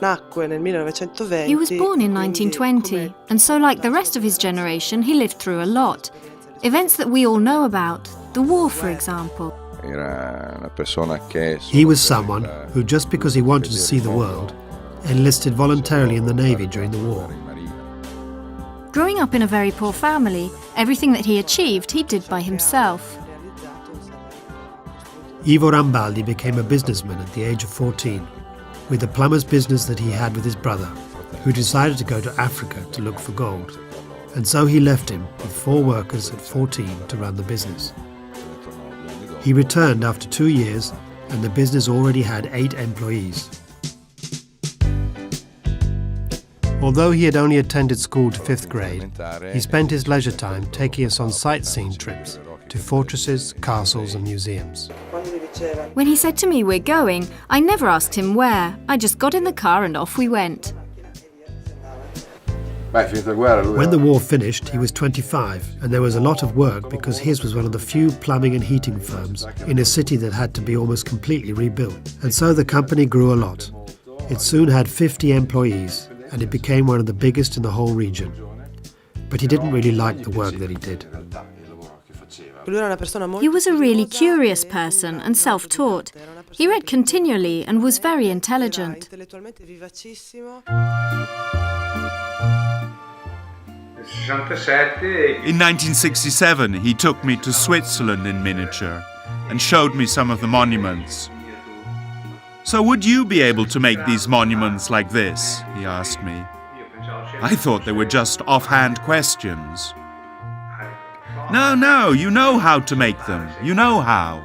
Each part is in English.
He was born in 1920, and so like the rest of his generation, he lived through a lot. Events that we all know about, the war for example. He was someone who, just because he wanted to see the world, enlisted voluntarily in the Navy during the war. Growing up in a very poor family, everything that he achieved he did by himself. Ivo Rambaldi became a businessman at the age of 14, with the plumber's business that he had with his brother, who decided to go to Africa to look for gold. And so he left him with 4 workers at 14 to run the business. He returned after 2 years, and the business already had 8 employees. Although he had only attended school to 5th grade, he spent his leisure time taking us on sightseeing trips to fortresses, castles and museums. When he said to me, "We're going," I never asked him where. I just got in the car and off we went. When the war finished, he was 25, and there was a lot of work because his was one of the few plumbing and heating firms in a city that had to be almost completely rebuilt. And so the company grew a lot. It soon had 50 employees, and it became one of the biggest in the whole region. But he didn't really like the work that he did. He was a really curious person and self-taught. He read continually and was very intelligent. In 1967, he took me to Switzerland in miniature and showed me some of the monuments. "So would you be able to make these monuments like this?" he asked me. I thought they were just offhand questions. No, you know how to make them. You know how.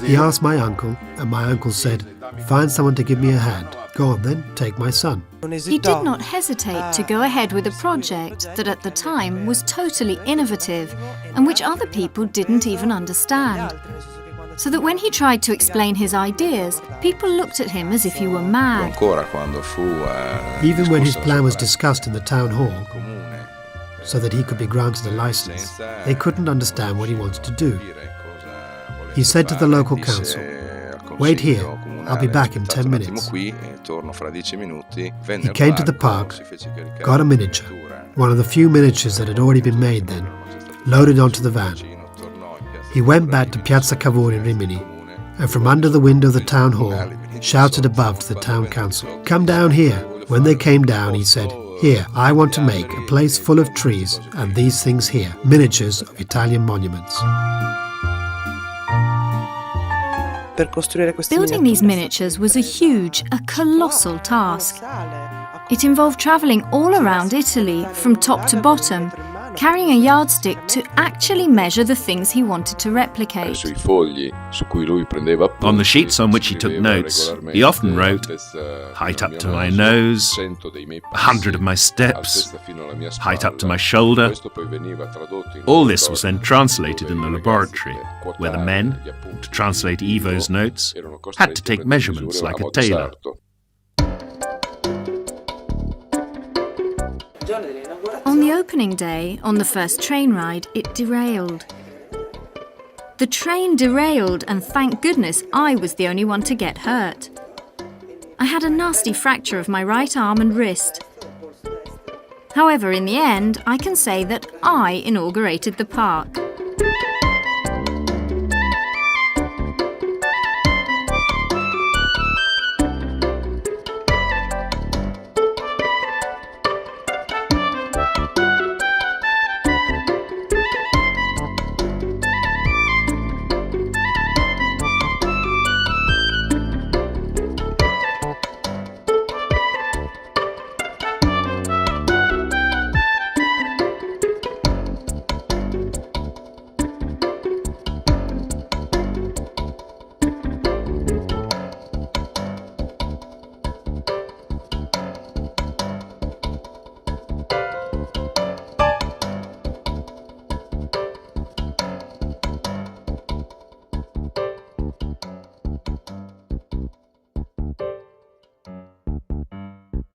He asked my uncle, and my uncle said, "Find someone to give me a hand. Go on then, take my son." He did not hesitate to go ahead with a project that at the time was totally innovative and which other people didn't even understand. So that when he tried to explain his ideas, people looked at him as if he were mad. Even when his plan was discussed in the town hall, so that he could be granted a license, they couldn't understand what he wanted to do. He said to the local council, "Wait here, I'll be back in 10 minutes. He came to the park, got a miniature, one of the few miniatures that had already been made then, loaded onto the van. He went back to Piazza Cavour in Rimini, and from under the window of the town hall, shouted above to the town council, "Come down here." When they came down, he said, "Here, I want to make a place full of trees and these things here, miniatures of Italian monuments." Building these miniatures was a colossal task. It involved travelling all around Italy, from top to bottom, carrying a yardstick to actually measure the things he wanted to replicate. On the sheets on which he took notes, he often wrote, "Height up to my nose, 100 of my steps, height up to my shoulder." All this was then translated in the laboratory, where the men, to translate Ivo's notes, had to take measurements like a tailor. On the opening day, on the first train ride, it derailed. The train derailed, and thank goodness I was the only one to get hurt. I had a nasty fracture of my right arm and wrist. However, in the end, I can say that I inaugurated the park.